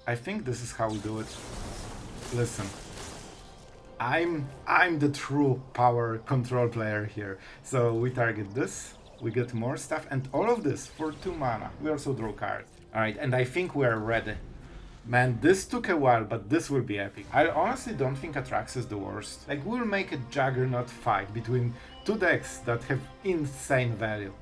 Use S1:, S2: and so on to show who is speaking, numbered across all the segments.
S1: I think this is how we do it. Listen. I'm the true power control player here. So we target this, we get more stuff, and all of this for 2 mana. We also draw cards. Alright, and I think we are ready. Man, this took a while, but this will be epic. I honestly don't think Atrax is the worst. Like, we'll make a juggernaut fight between 2 decks that have insane value.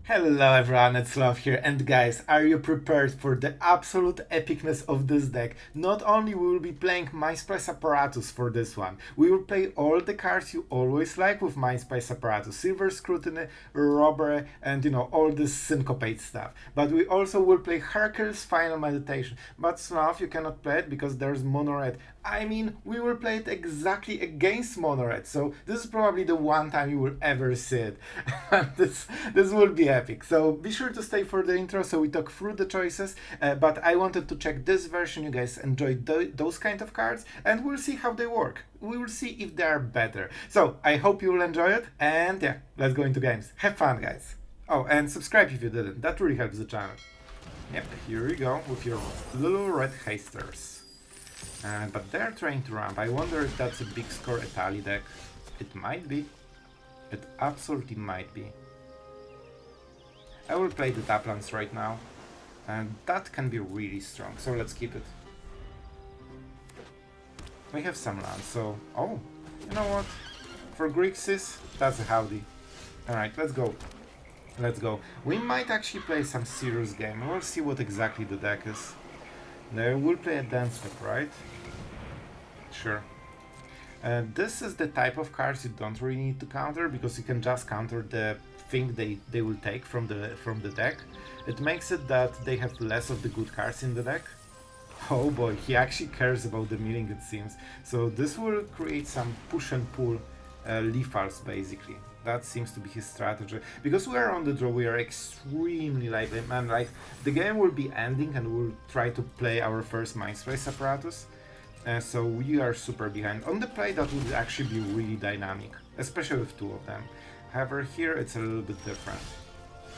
S1: Hello everyone, it's Sloth here, and guys, are you prepared for the absolute epicness of this deck? Not only we will be playing Mindsplice Apparatus for this one, we will play all the cards you always like with Mindsplice Apparatus, Silver Scrutiny, Robbery, and you know, all this Syncopate stuff. But we also will play Harker's Final Meditation, but Sloth, you cannot play it because there's Mono Red. I mean, we will play it exactly against Mono Red, so this is probably the one time you will ever see it. this will be epic. So be sure to stay for the intro so we talk through the choices, but I wanted to check this version. You guys enjoy those kind of cards, and we'll see how they work. We will see if they are better. So I hope you will enjoy it, and yeah, let's go into games. Have fun, guys. Oh, and subscribe if you didn't. That really helps the channel. Yep, here we go with your little red hasters. But they're trying to ramp. I wonder if that's a big score Italy deck. It might be. It absolutely might be. I will play the tap lands right now, and that can be really strong, so let's keep it. We have some lands, so... oh, you know what? For Grixis, that's a howdy. Alright, let's go. Let's go. We might actually play some serious game. We'll see what exactly the deck is. Now we'll play a dance step, right? Sure. This is the type of cards you don't really need to counter, because you can just counter the thing they will take from the deck. It makes it that they have less of the good cards in the deck. Oh boy, he actually cares about the milling, it seems. So this will create some push and pull lethals, basically. That seems to be his strategy. Because we are on the draw, we are extremely lively, man. Like, the game will be ending and we'll try to play our first Mindsplice Apparatus. So we are super behind. On the play, that would actually be really dynamic, especially with 2 of them. However, here it's a little bit different.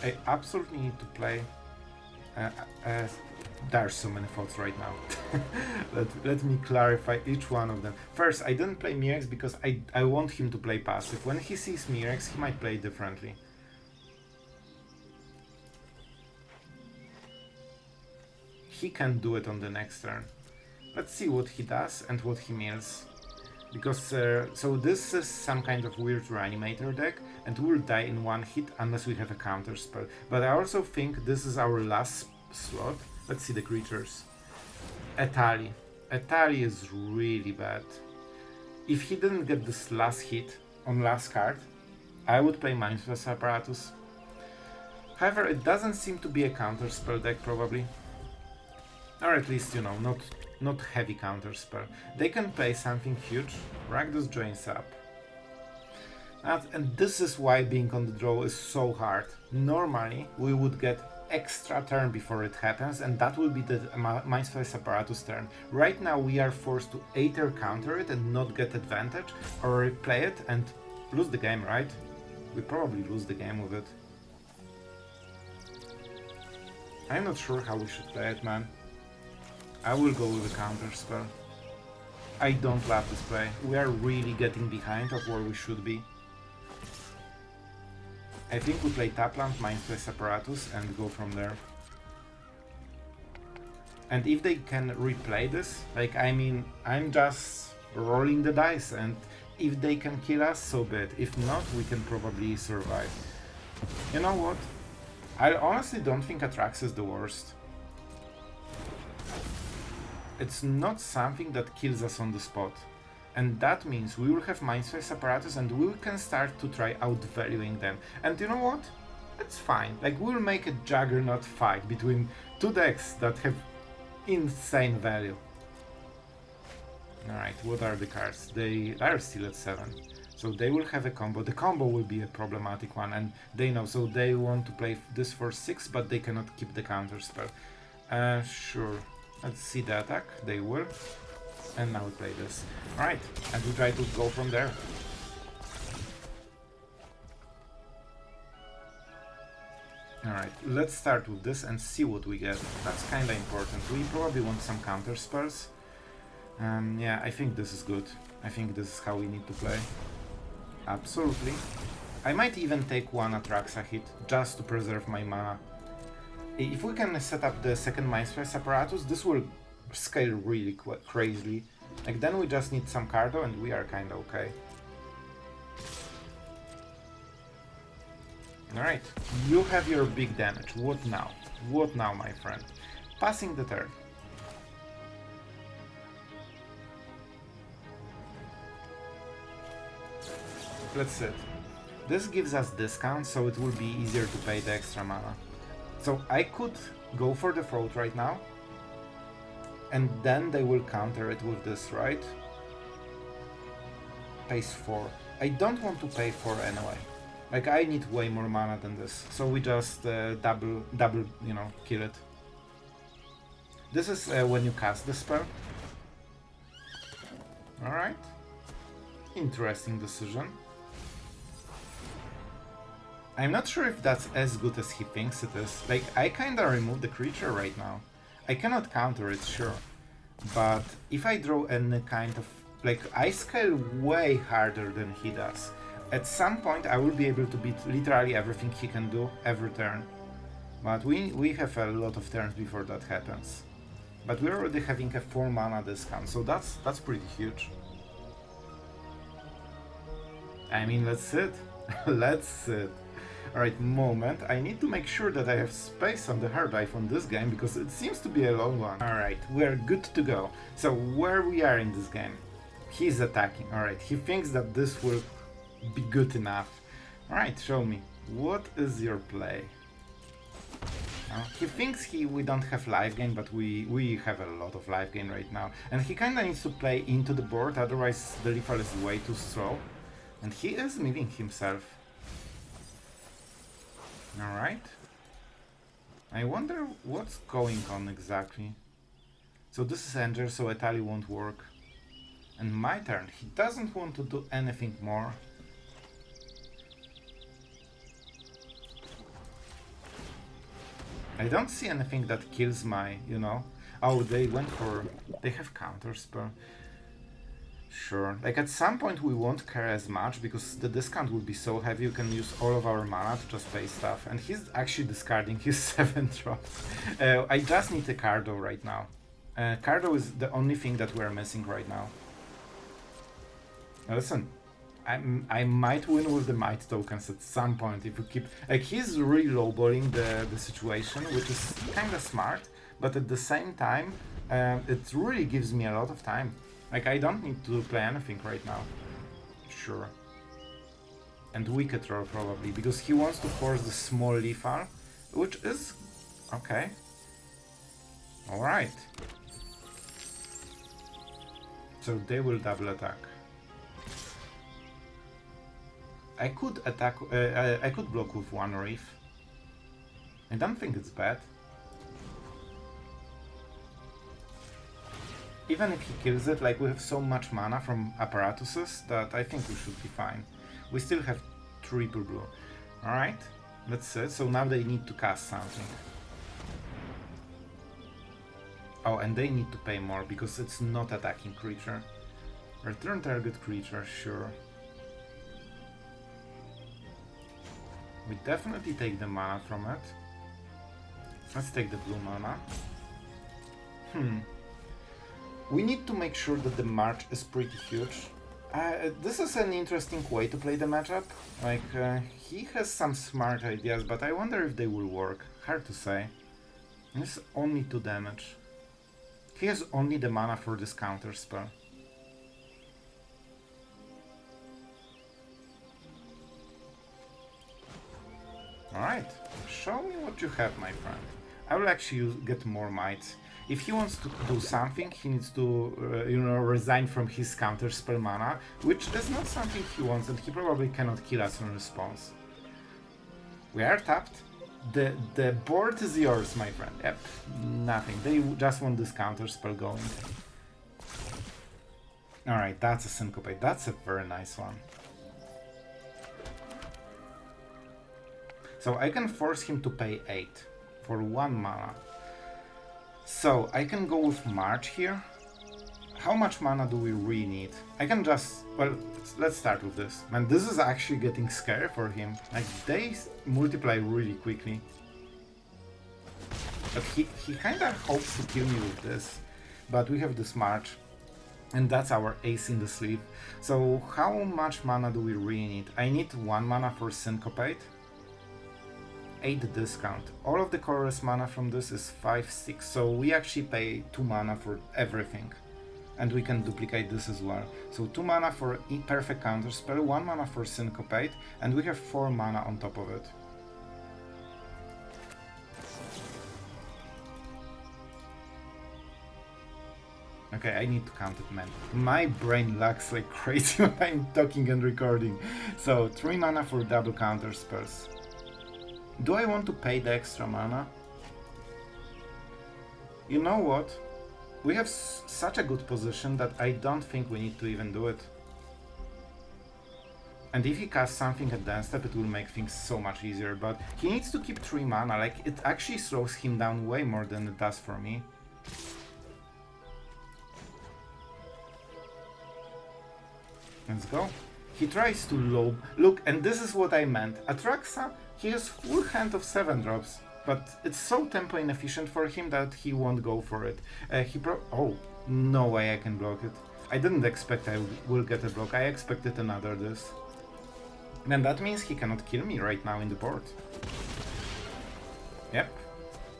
S1: I absolutely need to play... there are so many thoughts right now. let me clarify each one of them. First, I didn't play Mirrex because I want him to play passive. When he sees Mirrex, he might play differently. He can do it on the next turn. Let's see what he does and what he mills. Because, so this is some kind of weird reanimator deck, and we'll die in 1 hit unless we have a counter spell. But I also think this is our last slot. Let's see the creatures. Italy. Italy is really bad. If he didn't get this last hit on last card, I would play Mindsplice Apparatus. However, it doesn't seem to be a counter spell deck, probably. Or at least, you know, not heavy counter spell. They can play something huge. Rakdos joins up. And this is why being on the draw is so hard. Normally, we would get extra turn before it happens, and that will be the Mindsplice Apparatus turn. Right now we are forced to either counter it and not get advantage, or replay it and lose the game, right? We probably lose the game with it. I'm not sure how we should play it, man. I will go with a counter spell. I don't love this play. We are really getting behind of where we should be. I think we play Tapland, Mindsplice Apparatus, and go from there. And if they can replay this, like, I mean, I'm just rolling the dice, and if they can kill us, so be it. If not, we can probably survive. You know what? I honestly don't think Atrax is the worst. It's not something that kills us on the spot. And that means we will have Mindsplice Apparatus and we can start to try outvaluing them. And you know what? It's fine. Like, we'll make a juggernaut fight between 2 decks that have insane value. Alright, what are the cards? They are still at 7. So they will have a combo. The combo will be a problematic one, and they know. So they want to play this for 6, but they cannot keep the counter spell. Sure. Let's see the attack. They will. And now we play this. Alright, and we try to go from there. Alright, let's start with this and see what we get. That's kinda important. We probably want some counter spells. Yeah, I think this is good. I think this is how we need to play. Absolutely. I might even take one Atraxa hit just to preserve my mana. If we can set up the second Mindsplice Apparatus, this will scale really crazily. Like, then we just need some Cardo and we are kinda okay. Alright, you have your big damage. What now? What now, my friend? Passing the turn. Let's sit. This gives us discount, so it will be easier to pay the extra mana. So I could go for the throat right now, and then they will counter it with this, right? Pays 4. I don't want to pay 4 anyway. Like, I need way more mana than this, so we just double, you know, kill it. This is when you cast the spell. Alright. Interesting decision. I'm not sure if that's as good as he thinks it is. Like, I kinda removed the creature right now. I cannot counter it, sure. But if I draw any kind of... Like, I scale way harder than he does. At some point I will be able to beat literally everything he can do every turn. But we have a lot of turns before that happens. But we're already having a 4 mana discount, so that's pretty huge. I mean, let's sit. Let's sit. Alright, moment. I need to make sure that I have space on the hard drive on this game, because it seems to be a long one. Alright, we're good to go. So, where we are in this game? He's attacking. Alright, he thinks that this will be good enough. Alright, show me. What is your play? He thinks we don't have life gain, but we have a lot of life gain right now. And he kinda needs to play into the board, otherwise the lethal is way too slow. And he is milling himself. Alright. I wonder what's going on exactly. So this is Anger, so Etali won't work. And my turn. He doesn't want to do anything more. I don't see anything that kills my, you know... Oh, they went for... They have counterspell. Sure. Like, at some point we won't care as much, because the discount will be so heavy, you can use all of our mana to just pay stuff. And he's actually discarding his 7 drops. I just need a Cardo right now. Cardo is the only thing that we're missing right now. Now listen. I might win with the might tokens at some point if we keep... Like, he's really lowballing the situation, which is kinda smart, but at the same time, it really gives me a lot of time. Like, I don't need to play anything right now. Sure. And Wicked Roll probably, because he wants to force the small lethal, which is... okay. Alright. So they will double attack. I could attack, I could block with 1 Reef. I don't think it's bad. Even if he kills it, like, we have so much mana from apparatuses that I think we should be fine. We still have triple blue. Alright, let's see. So now they need to cast something. Oh, and they need to pay more because it's not attacking creature. Return target creature, sure. We definitely take the mana from it. Let's take the blue mana. We need to make sure that the March is pretty huge. This is an interesting way to play the matchup. Like, he has some smart ideas, but I wonder if they will work. Hard to say. This is only 2 damage. He has only the mana for this counter spell. Alright, show me what you have, my friend. I will actually get more might. If he wants to do something, he needs to, you know, resign from his counter spell mana, which is not something he wants, and he probably cannot kill us in response. We are tapped. The board is yours, my friend. Yep, nothing. They just want this counter spell going. Alright, that's a Syncopate. That's a very nice one. So I can force him to pay 8 for 1 mana. So I can go with March here. How much mana do we really need? I can just, well, let's start with this. Man, this is actually getting scary for him. Like, they multiply really quickly. But he kinda hopes to kill me with this. But we have this March. And that's our ace in the sleeve. So how much mana do we really need? I need 1 mana for Syncopate. 8 discount. All of the colorless mana from this is 5, 6. So we actually pay 2 mana for everything. And we can duplicate this as well. So 2 mana for perfect counterspell, 1 mana for Syncopate, and we have 4 mana on top of it. Okay, I need to count it, man. My brain lags like crazy when I'm talking and recording. So 3 mana for double counter spells. Do I want to pay the extra mana? You know what? We have such a good position that I don't think we need to even do it. And if he casts something at dance step, it will make things so much easier, but he needs to keep 3 mana, like it actually slows him down way more than it does for me. Let's go. He tries to low... Look, and this is what I meant. Atraxa, he has full hand of 7 drops. But it's so tempo inefficient for him that he won't go for it. Oh, no way I can block it. I didn't expect I will get a block. I expected another this. Then that means he cannot kill me right now in the board. Yep.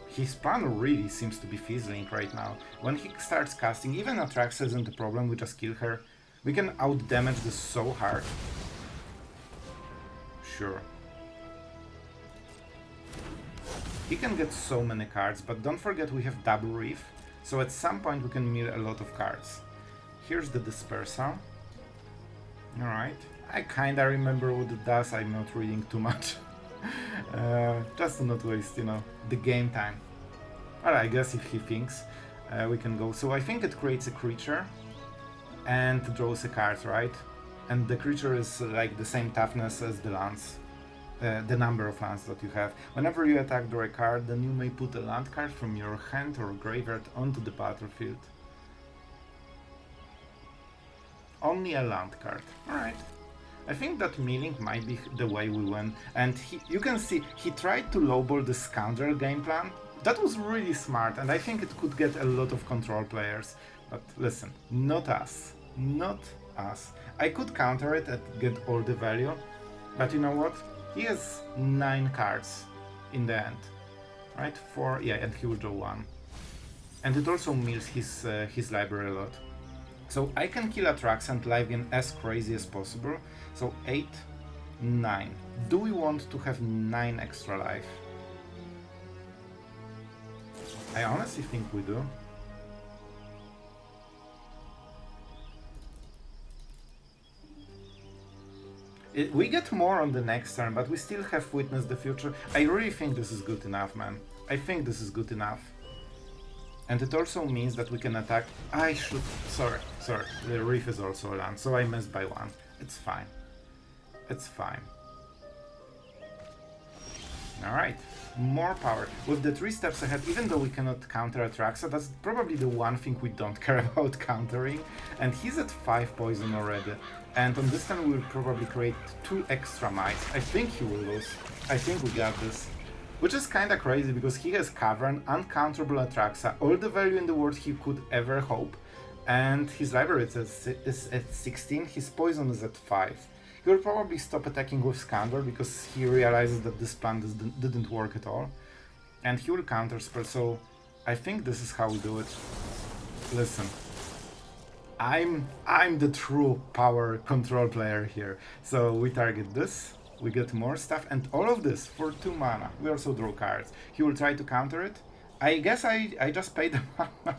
S1: His plan really seems to be fizzling right now. When he starts casting, even Atraxa isn't a problem, we just kill her. We can out-damage this so hard. Sure. He can get so many cards, but don't forget we have double reef, so at some point we can mill a lot of cards. Here's the Dispersal. Alright, I kinda remember what it does, I'm not reading too much. Just to not waste, you know, the game time. Alright, I guess if he thinks, we can go. So I think it creates a creature and draws a card, right? And the creature is like the same toughness as the lands. The number of lands that you have. Whenever you attack draw a card, then you may put a land card from your hand or graveyard onto the battlefield. Only a land card. Alright. I think that milling might be the way we win. And you can see, he tried to lowball the Scoundrel game plan. That was really smart, and I think it could get a lot of control players. But listen, not us. Not us. I could counter it and get all the value, but you know what? He has 9 cards in the end, right? 4, yeah, and he will draw 1. And it also mills his library a lot. So I can kill Atraxa and live gain as crazy as possible. So 8, 9. Do we want to have 9 extra life? I honestly think we do. We get more on the next turn, but we still have Witness the Future. I really think this is good enough, man. I think this is good enough. And it also means that we can attack... I should... Sorry. The Reef is also a land, so I missed by 1. It's fine. It's fine. Alright. More power. With the 3 steps ahead, even though we cannot counter Atraxa, that's probably the one thing we don't care about countering. And he's at 5 poison already. And on this turn we'll probably create 2 extra mites. I think he will lose. I think we got this. Which is kinda crazy because he has Cavern, uncounterable Atraxa, all the value in the world he could ever hope. And his library is at 16, his poison is at 5. He will probably stop attacking with Scoundrel because he realizes that this plan didn't work at all. And he will counterspell, so I think this is how we do it. Listen. I'm the true power control player here. So we target this, we get more stuff, and all of this for 2 mana. We also draw cards. He will try to counter it. I guess I just pay the mana.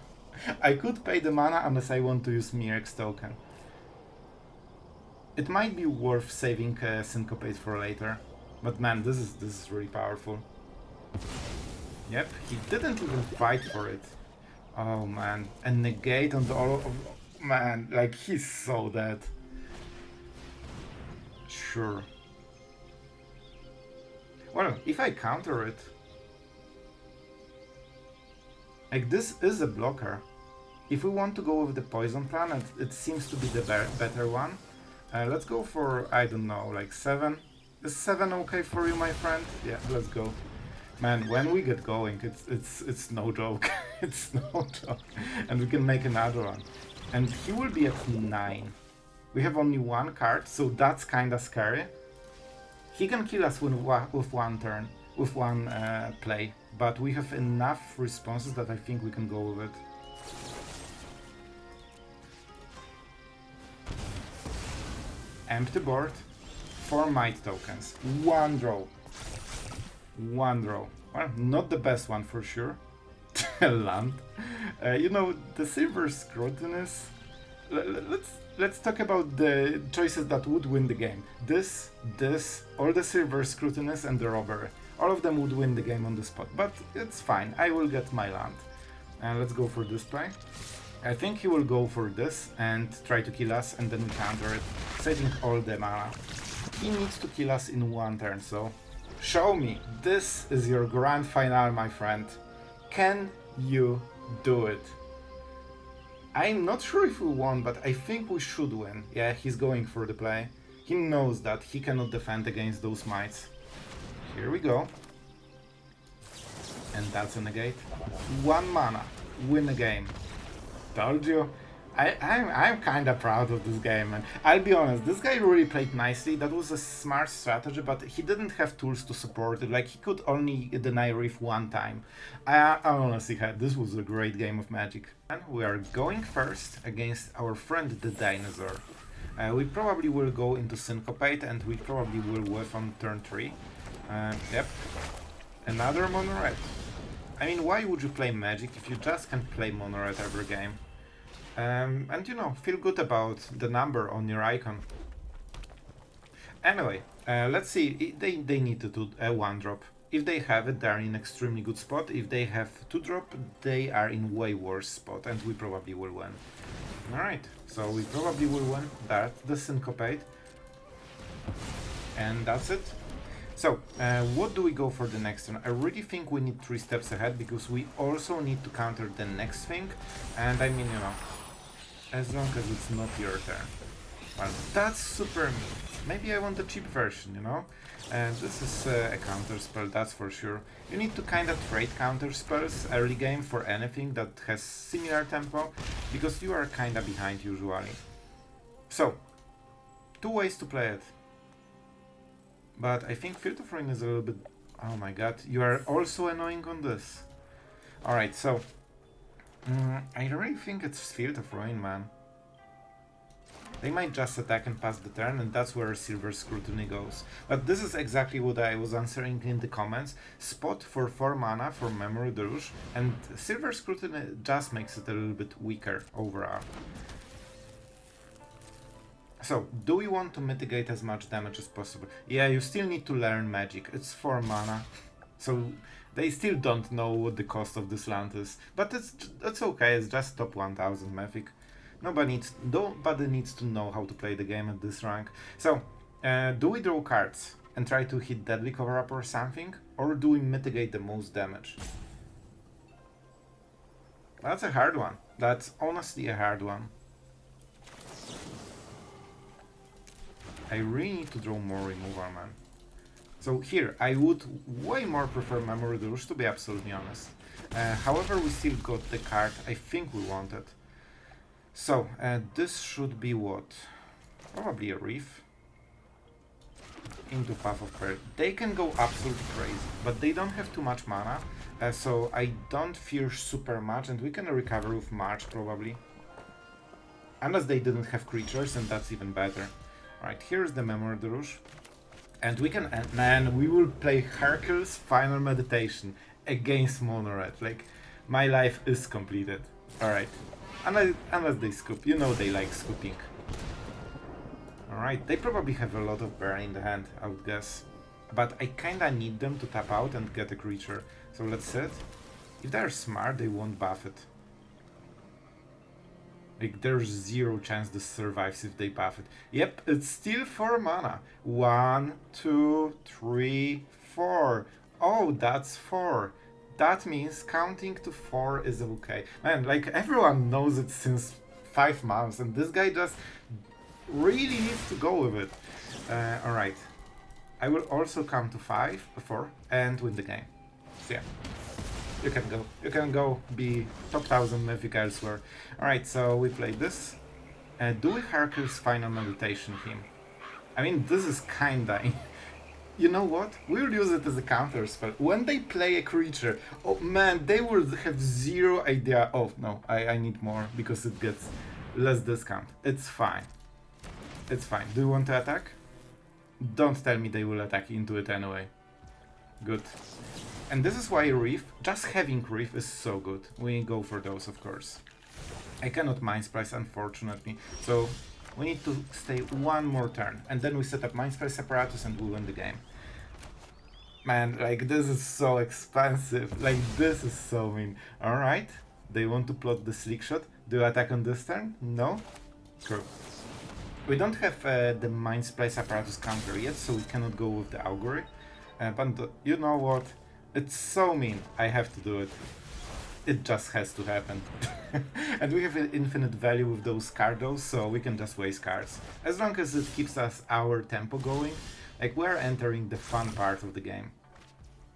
S1: I could pay the mana unless I want to use Mirrex token. It might be worth saving Syncopate for later. But man, this is really powerful. Yep, he didn't even fight for it. Oh man, and Negate on the all of... Man, like, he's so dead. Sure. Well, if I counter it... Like, this is a blocker. If we want to go with the poison plan, it seems to be the better one. Let's go for, I don't know, like 7. Is 7 okay for you, my friend? Yeah, let's go. Man, when we get going, it's no joke. It's no joke. And we can make another one. And he will be at 9. We have only one card, so that's kinda scary. He can kill us with one turn, with one play. But we have enough responses that I think we can go with it. Empty board, 4 might tokens, 1 draw. 1 draw. Well, not the best one for sure. Land. You know, the Silver Scrutiny. Let's talk about the choices that would win the game. This, all the Silver Scrutiny and the Robbery. All of them would win the game on the spot, but it's fine. I will get my land. And let's go for this play. I think he will go for this and try to kill us, and then we counter it, saving all the mana. He needs to kill us in 1 turn, so show me. This is your grand final, my friend. Can you do it? I'm not sure if we won, but I think we should win. Yeah, he's going for the play. He knows that he cannot defend against those mites. Here we go. And that's a negate. 1 mana. Win a game. Told you. I'm kinda proud of this game, and I'll be honest, this guy really played nicely. That was a smart strategy, but he didn't have tools to support it. Like, he could only deny Reef 1 time. I honestly had, this was a great game of Magic. And we are going first against our friend the Dinosaur. We probably will go into Syncopate, and we probably will whiff on turn 3. Yep. Another Mono Red. I mean, why would you play Magic if you just can play Mono Red every game? And you know, feel good about the number on your icon. Anyway, let's see. They need to do a 1-drop. If they have it, they are in extremely good spot. If they have 2-drop, they are in way worse spot, and we probably will win. Alright, so we probably will win. That's the Syncopate. And that's it. So, what do we go for the next turn? I really think we need 3 steps ahead, because we also need to counter the next thing. And I mean, you know, as long as it's not your turn. Well, that's super mean. Maybe I want the cheap version, you know? And this is a counter spell, that's for sure. You need to kind of trade counter spells early game for anything that has similar tempo, because you are kind of behind usually. So, 2 ways to play it. But I think Filter Frame is a little bit... Oh my god, you are also annoying on this. Alright, so... I really think it's Filter Frame, man. They might just attack and pass the turn, and that's where Silver Scrutiny goes. But this is exactly what I was answering in the comments. Spot for 4 mana for Memory Deluge, and Silver Scrutiny just makes it a little bit weaker overall. So, do we want to mitigate as much damage as possible? Yeah, you still need to learn Magic. It's 4 mana. So, they still don't know what the cost of this land is. But it's okay, it's just top 1000 Mythic. Nobody needs to know how to play the game at this rank. So, do we draw cards and try to hit Deadly Cover-Up or something? Or do we mitigate the most damage? That's a hard one. That's honestly a hard one. I really need to draw more removal, man. So here, I would way more prefer Memory Deluge, to be absolutely honest. However, we still got the card I think we wanted. So, this should be what? Probably a Reef. Into Path of Peril. They can go absolutely crazy, but they don't have too much mana, so I don't fear super much, and we can recover with March probably. Unless they didn't have creatures, and that's even better. Right, here's the Memory Deluge. And we can, man, we will play Hercules Final Meditation against Mono Red. Like, my life is completed. Alright. Unless they scoop. You know they like scooping. Alright, they probably have a lot of burn in the hand, I would guess. But I kinda need them to tap out and get a creature. So let's set. If they're smart, they won't buff it. Like, there's 0 chance this survives if they buff it. Yep, it's still 4 mana. 1, 2, 3, 4. Oh, that's 4. That means counting to 4 is okay. Man, like everyone knows it since 5 months, and this guy just really needs to go with it. Alright. I will also count to 4, and win the game. So yeah. You can go. You can go be top 1000 mythic elsewhere. Alright, so we play this. Do we Hercules Final Meditation him? I mean, this is kinda... You know what? We'll use it as a counter spell. When they play a creature, oh man, they will have zero idea. Oh no, I need more because it gets less discount. It's fine. It's fine. Do you want to attack? Don't tell me they will attack into it anyway. Good. And this is why Reef, just having Reef is so good. We go for those, of course. I cannot Mindsplice, unfortunately. So we need to stay one more turn. And then we set up Mindsplice Apparatus and we win the game. Man, like this is so expensive. Like this is so mean. Alright. They want to plot the Slick Shot. Do you attack on this turn? No? Cool. We don't have the Mindsplice Apparatus counter yet, so we cannot go with the Augury. But you know what? It's so mean. I have to do it. It just has to happen. And we have an infinite value with those cards, so we can just waste cards. As long as it keeps us our tempo going, like we're entering the fun part of the game.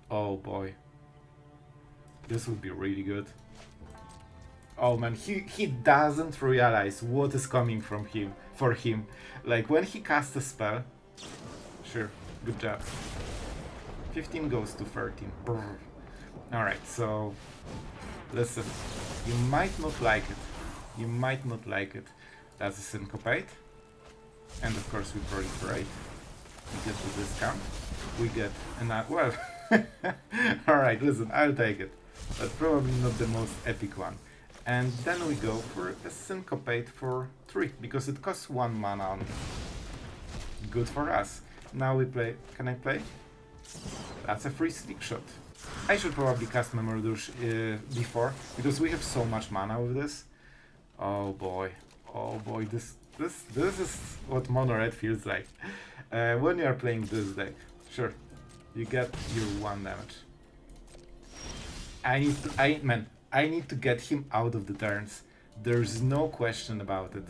S1: Oh boy. This would be really good. Oh man, he doesn't realize what is coming from him for him. Like when he casts a spell. Sure, good job. 15 goes to 13. Brr. Alright, so listen, you might not like it. You might not like it. That's a Syncopate. And of course we proliferate. We get the discount. We get well. Alright, listen, I'll take it. But probably not the most epic one. And then we go for a Syncopate for 3, because it costs 1 mana on. Good for us. Now we play. Can I play? That's a free Slick Shot. I should probably cast Memory Deluge before, because we have so much mana with this. Oh boy, this is what Mono Red feels like. When you are playing this deck, sure, you get your 1 damage. I need to get him out of the turns. There's no question about it.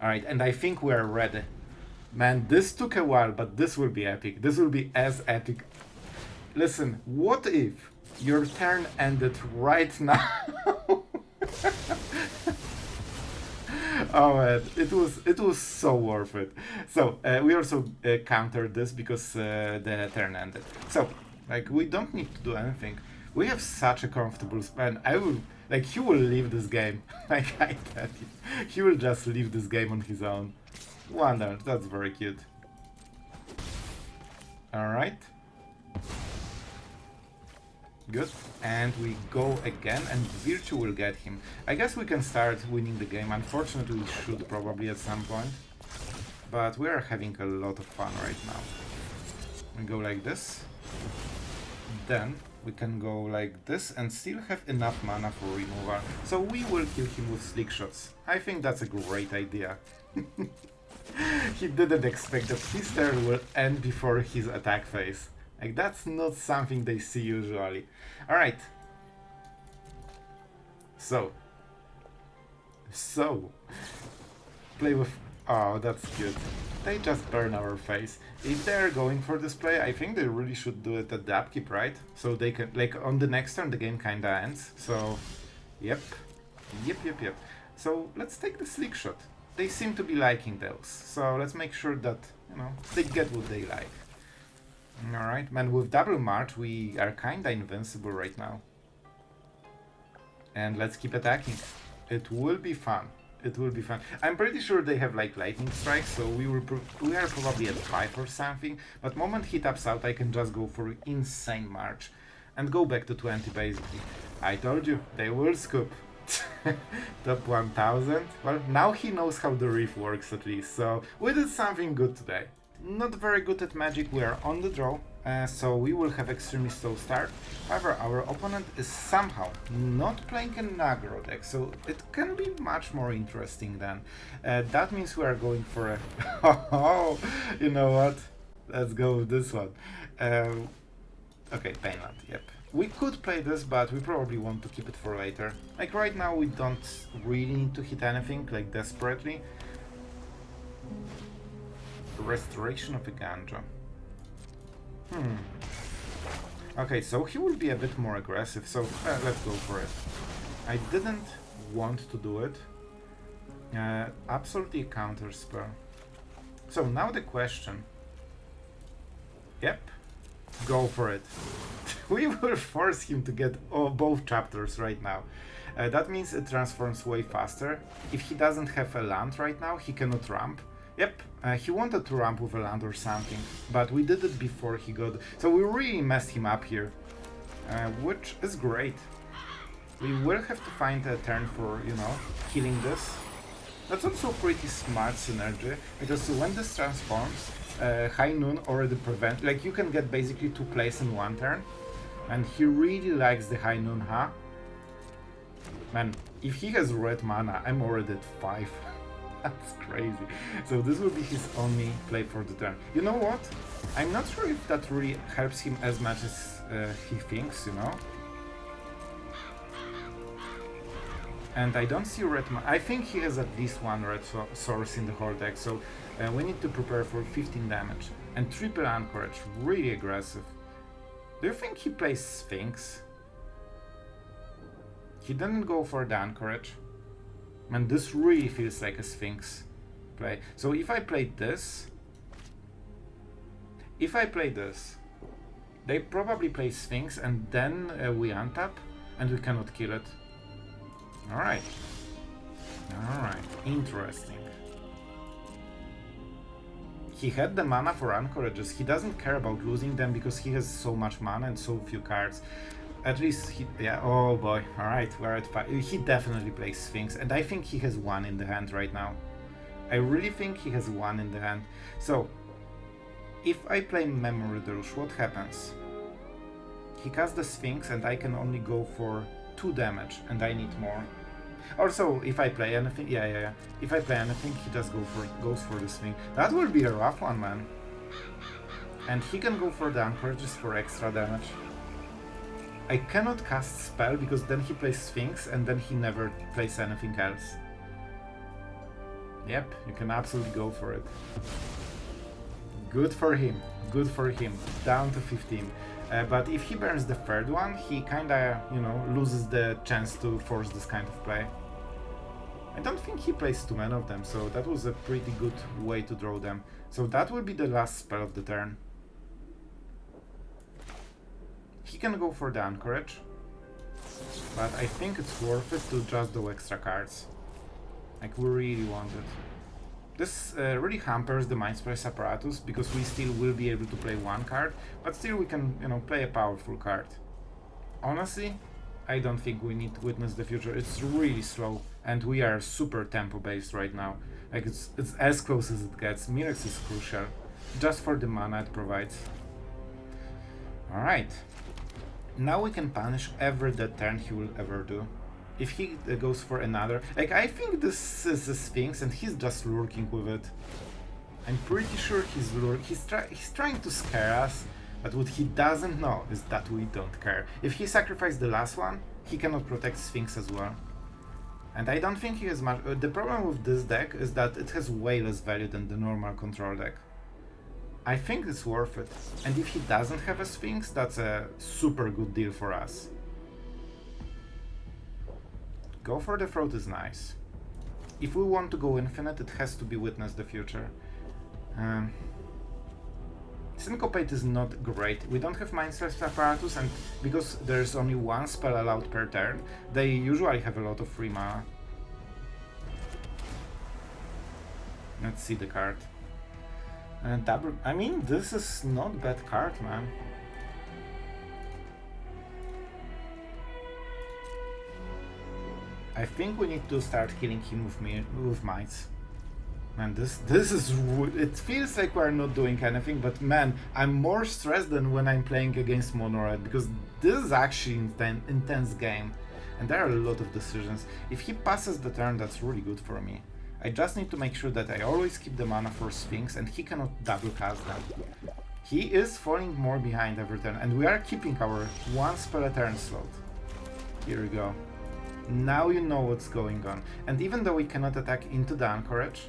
S1: Alright, and I think we are ready. Man, this took a while, but this will be epic. This will be as epic. Listen, what if your turn ended right now? Oh man, it was so worth it. So we also countered this because the turn ended. So like we don't need to do anything. We have such a comfortable span. He will leave this game. Like I tell you, he will just leave this game on his own. Wonder, that's very cute. Alright. Good. And we go again, and Virtue will get him. I guess we can start winning the game. Unfortunately, we should probably at some point. But we are having a lot of fun right now. We go like this. Then we can go like this and still have enough mana for removal. So we will kill him with Slick Shots. I think that's a great idea. He didn't expect that his turn will end before his attack phase. Like, that's not something they see usually. Alright. So. Play with... Oh, that's good. They just burn our face. If they're going for this play, I think they really should do it at the upkeep, right? So they can... Like, on the next turn, the game kinda ends. So, yep. Yep. So, let's take the Slick Shot. They seem to be liking those. So, let's make sure that, you know, they get what they like. Alright, man, with double march we are kinda invincible right now. And let's keep attacking. It will be fun. It will be fun. I'm pretty sure they have like lightning strikes, so we are probably at 5 or something. But moment he taps out, I can just go for insane march and go back to 20 basically. I told you, they will scoop. Top 1000. Well, now he knows how the Reef works at least, so we did something good today. Not very good at magic, we are on the draw, so we will have extremely slow start. However, our opponent is somehow not playing an aggro deck, so it can be much more interesting then. That means we are going for a... Oh, you know what? Let's go with this one. Okay, Painland, yep. We could play this, but we probably want to keep it for later. Like right now we don't really need to hit anything, like desperately. Restoration of a Ganja. Okay, so he will be a bit more aggressive, so let's go for it. I didn't want to do it. Absolutely a counter spell. So now the question. Yep, go for it. We will force him to get both chapters right now. That means it transforms way faster. If he doesn't have a land right now, he cannot ramp. Yep, he wanted to ramp with a land or something, but we did it before he got... So we really messed him up here, which is great. We will have to find a turn for, you know, killing this. That's also pretty smart synergy, because when this transforms, High Noon already prevent... Like, you can get basically 2 plays in 1 turn, and he really likes the High Noon, huh? Man, if he has red mana, I'm already at 5. That's crazy. So this will be his only play for the turn. You know what? I'm not sure if that really helps him as much as he thinks, you know? And I don't see red mana. I think he has at least 1 red source in the whole deck, so we need to prepare for 15 damage. And triple Anchorage, really aggressive. Do you think he plays Sphinx? He didn't go for the Anchorage. Man, this really feels like a Sphinx play. So if I played this... they probably play Sphinx and then we untap and we cannot kill it. Alright. Alright, interesting. He had the mana for Anchorages. He doesn't care about losing them because he has so much mana and so few cards. At least he... yeah, oh boy. Alright, we're at 5. He definitely plays Sphinx, and I think he has 1 in the hand right now. I really think he has 1 in the hand. So, if I play Memory Deluge, what happens? He casts the Sphinx and I can only go for 2 damage, and I need more. Also, if I play anything... yeah. If I play anything, he just goes for the Sphinx. That will be a rough one, man. And he can go for the Anchorages for extra damage. I cannot cast spell because then he plays Sphinx and then he never plays anything else. Yep, you can absolutely go for it. Good for him, good for him. Down to 15. But if he burns the third one, he kinda, you know, loses the chance to force this kind of play. I don't think he plays too many of them, so that was a pretty good way to draw them. So that will be the last spell of the turn. He can go for the Anchorage, but I think it's worth it to just do extra cards. Like, we really want it. This really hampers the Mindsplice Apparatus, because we still will be able to play 1 card, but still we can, you know, play a powerful card. Honestly, I don't think we need to Witness the Future. It's really slow, and we are super tempo based right now. Like, it's as close as it gets. Mirrex is crucial, just for the mana it provides. Alright. Now we can punish every dead turn he will ever do. If he goes for another... Like, I think this is a Sphinx and he's just lurking with it. I'm pretty sure he's trying to scare us, but what he doesn't know is that we don't care. If he sacrificed the last one, he cannot protect Sphinx as well. And I don't think he has much... the problem with this deck is that it has way less value than the normal control deck. I think it's worth it, and if he doesn't have a Sphinx, that's a super good deal for us. Go for the Throat is nice. If we want to go infinite, it has to be Witness the Future. Syncopate is not great. We don't have Mindsplice Apparatus, and because there's only 1 spell allowed per turn, they usually have a lot of free mana. Let's see the card. Double... I mean, this is not bad card, man. I think we need to start killing him with mites. Man, this is... it feels like we're not doing anything, but man, I'm more stressed than when I'm playing against Mono Red, because this is actually an intense game, and there are a lot of decisions. If he passes the turn, that's really good for me. I just need to make sure that I always keep the mana for Sphinx and he cannot double cast them. He is falling more behind every turn, and we are keeping our 1 spell a turn slot. Here we go. Now you know what's going on. And even though we cannot attack into the Anchorage,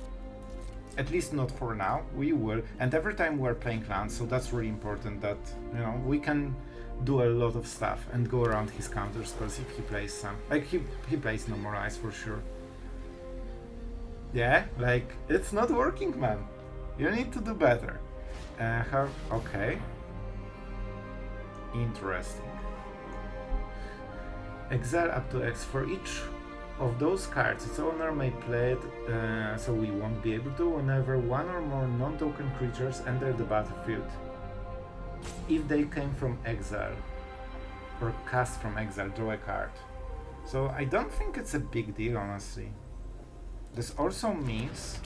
S1: at least not for now, we will. And every time we're playing lands, so that's really important that, you know, we can do a lot of stuff and go around his counter spells if he plays some. Like, he plays no more ice for sure. Yeah, like, it's not working, man. You need to do better. Okay. Interesting. Exile up to X. For each of those cards, its owner may play it, so we won't be able to, whenever one or more non-token creatures enter the battlefield. If they came from exile, or cast from exile, draw a card. So I don't think it's a big deal, honestly. This also means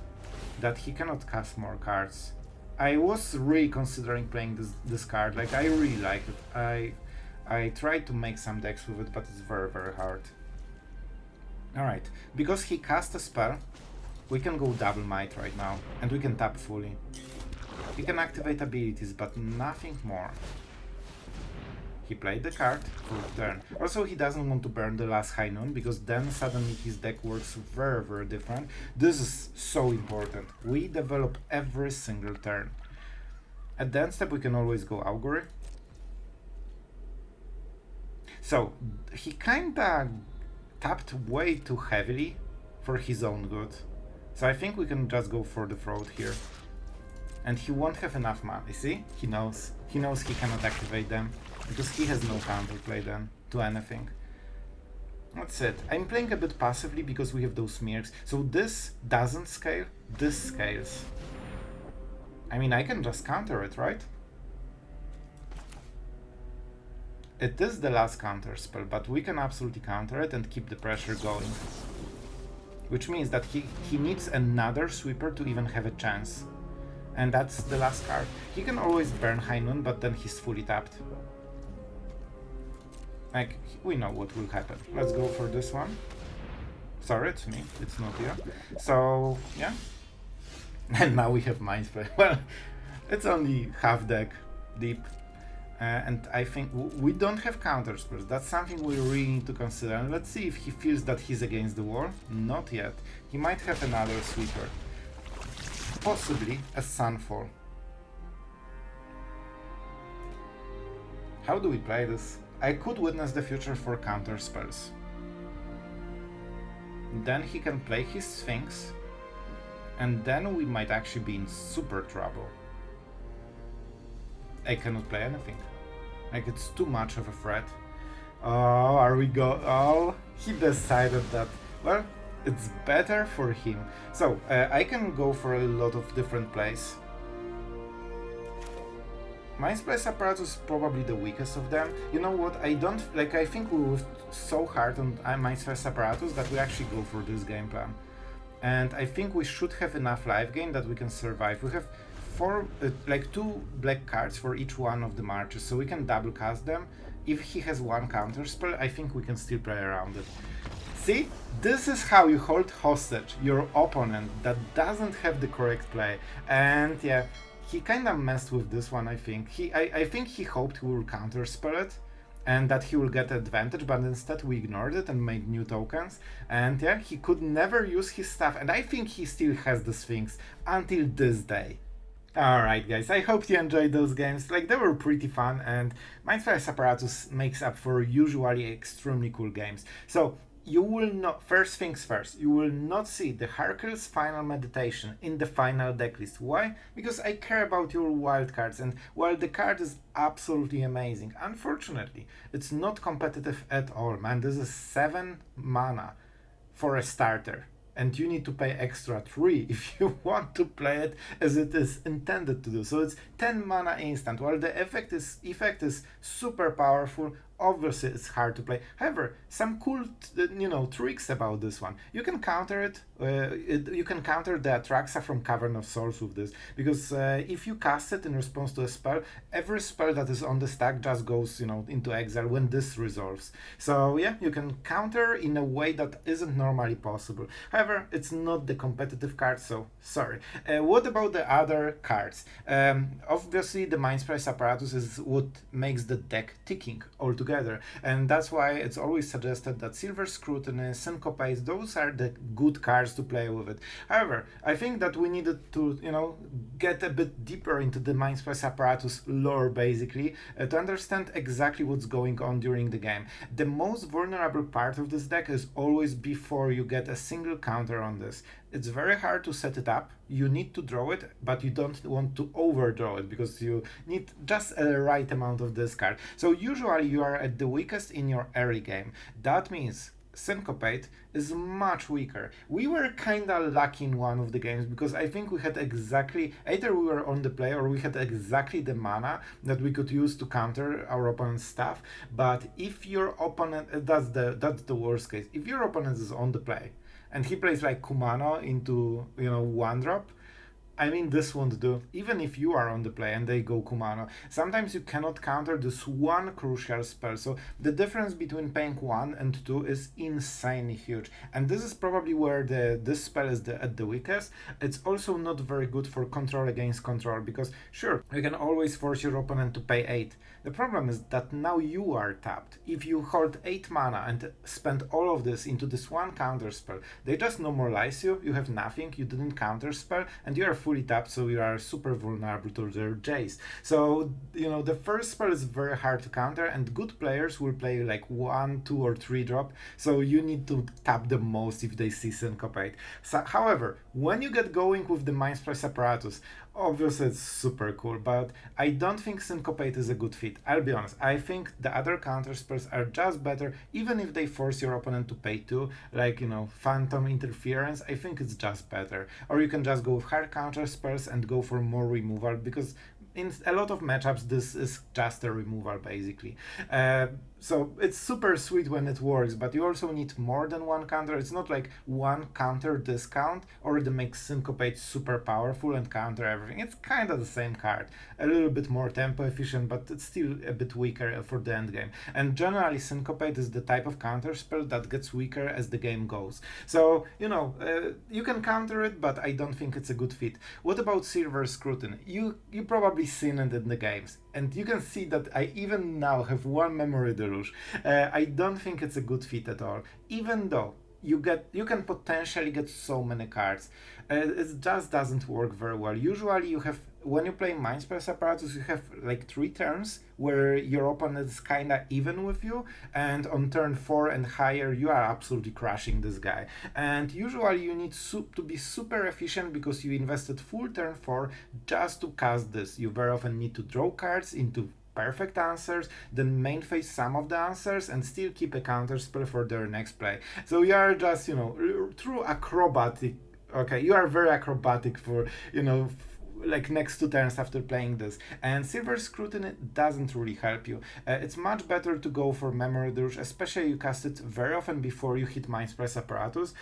S1: that he cannot cast more cards. I was really considering playing this card, like I really like it. I tried to make some decks with it, but it's very, very hard. Alright, because he cast a spell, we can go double might right now, and we can tap fully. He can activate abilities, but nothing more. He played the card for the turn. Also, he doesn't want to burn the last High Noon, because then suddenly his deck works very, very different. This is so important. We develop every single turn. At the end step, we can always go Augury. So, he kinda tapped way too heavily for his own good. So I think we can just go for the throat here. And he won't have enough mana, you see? He knows. He knows he cannot activate them, because he has no counterplay then to anything. That's it. I'm playing a bit passively because we have those Mirrex. So this doesn't scale, this scales. I mean, I can just counter it, right? It is the last counter spell, but we can absolutely counter it and keep the pressure going. Which means that he needs another sweeper to even have a chance. And that's the last card. He can always burn High Noon, but then he's fully tapped. Like, we know what will happen. Let's go for this one. Sorry, it's me, it's not you. So, yeah. And now we have Mindsplice. Well, it's only half deck deep. And I think we don't have counter spells. That's something we really need to consider. And let's see if he feels that he's against the wall. Not yet. He might have another sweeper. Possibly a Sunfall. How do we play this? I could witness the future for counter spells. Then he can play his Sphinx. And then we might actually be in super trouble. I cannot play anything. Like, it's too much of a threat. Oh, oh, he decided that, well, it's better for him. So, I can go for a lot of different plays. Mindsplice Apparatus is probably the weakest of them. You know what, I think we were so hard on Mindsplice Apparatus that we actually go for this game plan. And I think we should have enough life gain that we can survive. We have two black cards for each one of the marches, so we can double cast them. If he has one counter spell, I think we can still play around it. See, this is how you hold hostage your opponent that doesn't have the correct play. And yeah, he kind of messed with this one, I think. I think he hoped we will counter spell it and that he will get advantage, but instead we ignored it and made new tokens. And yeah, he could never use his stuff, and I think he still has the Sphinx until this day. Alright guys, I hope you enjoyed those games. Like, they were pretty fun, and Mindsplice Apparatus makes up for usually extremely cool games. So, you will not, first things first, you will not see the Hercules Final Meditation in the final decklist. Why? Because I care about your wildcards, and while the card is absolutely amazing, unfortunately, it's not competitive at all, man. This is 7 mana for a starter. And you need to pay extra 3 if you want to play it as it is intended to do. So it's 10 mana instant. While the effect is super powerful, obviously it's hard to play. However, some cool tricks about this one. You can counter you can counter the Atraxa from Cavern of Souls with this, because if you cast it in response to a spell, every spell that is on the stack just goes into exile when this resolves. So yeah, you can counter in a way that isn't normally possible. However, it's not the competitive card, so sorry. What about the other cards? Obviously the Mindsplice Apparatus is what makes the deck ticking altogether, and that's why it's always suggested that Silver Scrutiny, Syncopate, those are the good cards to play with it. However, I think that we needed to get a bit deeper into the Mindsplice Apparatus lore, basically, to understand exactly what's going on during the game. The most vulnerable part of this deck is always before you get a single counter on this. It's very hard to set it up. You need to draw it, but you don't want to overdraw it because you need just a right amount of this card. So usually you are at the weakest in your early game. That means Syncopate is much weaker. We were kinda lucky in one of the games because I think we had exactly, either we were on the play or we had exactly the mana that we could use to counter our opponent's stuff. But if your opponent, that's the worst case. If your opponent is on the play and he plays like Kumano into one drop, I mean, this won't do. Even if you are on the play and they go Kumano, sometimes you cannot counter this one crucial spell. So the difference between paying 1 and 2 is insanely huge. And this is probably where this spell is at the weakest. It's also not very good for control against control, because sure, you can always force your opponent to pay 8. The problem is that now you are tapped. If you hold 8 mana and spend all of this into this one counter spell, they just normalize you, you have nothing, you didn't counter spell, and you are fully tapped, so you are super vulnerable to their Jace. So, the first spell is very hard to counter, and good players will play like 1, 2, or 3 drop, so you need to tap the most if they see Syncopate. So, however, when you get going with the Mindsplice Apparatus, obviously it's super cool, but I don't think Syncopate is a good fit. I'll be honest, I think the other counter spells are just better, even if they force your opponent to pay 2, like, Phantom Interference, I think it's just better. Or you can just go with hard counter spells and go for more removal, because in a lot of matchups this is just a removal, basically. So it's super sweet when it works, but you also need more than one counter. It's not like one counter discount or the makes Syncopate super powerful and counter everything. It's kind of the same card, a little bit more tempo efficient, but it's still a bit weaker for the end game. And generally Syncopate is the type of counter spell that gets weaker as the game goes. So you can counter it, but I don't think it's a good fit. What about Silver Scrutiny? You probably seen it in the games, and you can see that I even now have one Memory Deluge. I don't think it's a good fit at all, even though you can potentially get so many cards. It just doesn't work very well. Usually when you play Mindsplice Apparatus, you have like 3 turns where your opponent is kinda even with you, and on turn 4 and higher you are absolutely crushing this guy. And usually you need to be super efficient because you invested full turn 4 just to cast this. You very often need to draw cards into perfect answers, then main phase some of the answers, and still keep a counter spell for their next play. So you are just, through acrobatic. Okay, you are very acrobatic for, like next 2 turns after playing this. And Silver Scrutiny doesn't really help you. It's much better to go for Memory Deluge, especially you cast it very often before you hit Mindsplice Apparatus.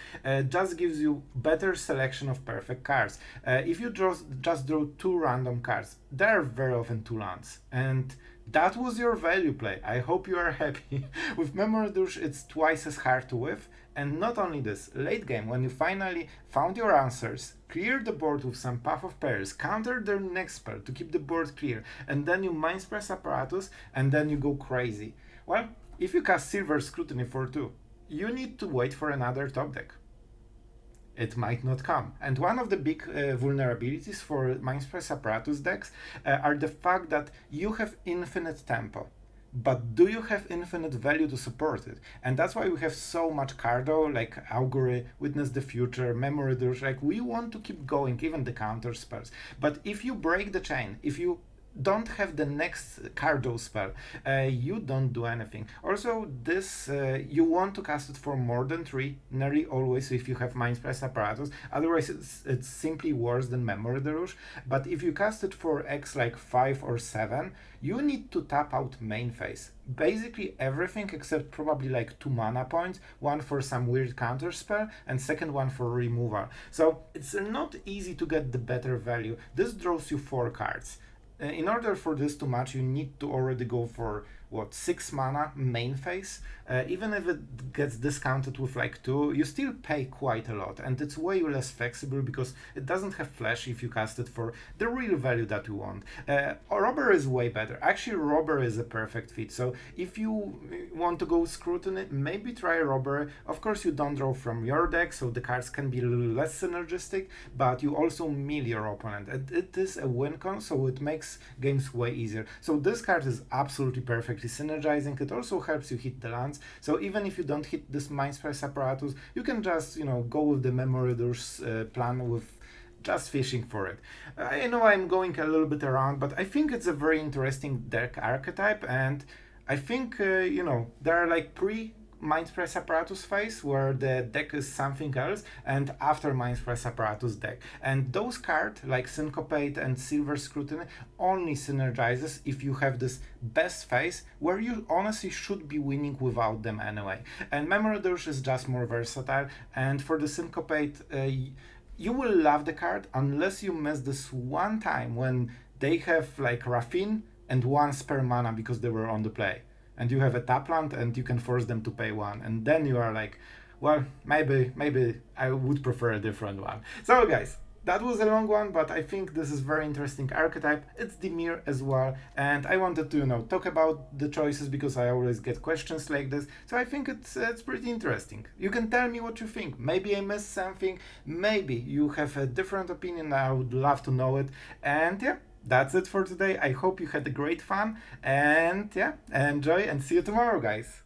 S1: Just gives you better selection of perfect cards. If you just draw 2 random cards, they are very often 2 lands. And that was your value play. I hope you are happy. With Memory Deluge, it's twice as hard to whiff. And not only this, late game, when you finally found your answers, clear the board with some Path of Peril, counter their next spell to keep the board clear, and then you Mindsplice Apparatus, and then you go crazy. Well, if you cast Silver Scrutiny for 2, you need to wait for another top deck. It might not come. And one of the big vulnerabilities for Mindsplice Apparatus decks are the fact that you have infinite tempo. But do you have infinite value to support it? And that's why we have so much cardo, like Augury, Witness the Future, Memory Deluge. Like, we want to keep going, even the counter spells. But if you break the chain, if you don't have the next Cardo spell, you don't do anything. Also, this you want to cast it for more than 3, nearly always if you have Mindsplice Apparatus, otherwise it's simply worse than Memory Deluge. But if you cast it for X like 5 or 7, you need to tap out main phase. Basically everything except probably like 2 mana points, one for some weird counter spell and second one for removal. So it's not easy to get the better value. This draws you 4 cards. In order for this to match, you need to already go for what, 6 mana main phase. Even if it gets discounted with like 2, you still pay quite a lot, and it's way less flexible because it doesn't have flash if you cast it for the real value that you want. Robber is way better. Actually, Robber is a perfect fit. So if you want to go Scrutiny, maybe try Robber. Of course, you don't draw from your deck, so the cards can be a little less synergistic, but you also mill your opponent. And it is a win con, so it makes games way easier. So this card is absolutely perfectly synergizing. It also helps you hit the lands. So even if you don't hit this Mindsplice Apparatus, you can just, go with the Memory Deluge plan with just fishing for it. I know I'm going a little bit around, but I think it's a very interesting deck archetype, and I think, there are like Mindsplice Apparatus phase where the deck is something else, and after Mindsplice Apparatus deck. And those cards like Syncopate and Silver Scrutiny only synergizes if you have this best phase where you honestly should be winning without them anyway. And Memory Deluge is just more versatile, and for the Syncopate, you will love the card unless you miss this one time when they have like Raffine and 1 spare mana because they were on the play. And you have a tap land and you can force them to pay 1. And then you are like, well, maybe I would prefer a different one. So guys, that was a long one, but I think this is very interesting archetype. It's Dimir as well, and I wanted to talk about the choices because I always get questions like this. So I think it's pretty interesting. You can tell me what you think. Maybe I missed something. Maybe you have a different opinion. I would love to know it. And yeah, that's it for today. I hope you had a great fun, and yeah, enjoy and see you tomorrow, guys.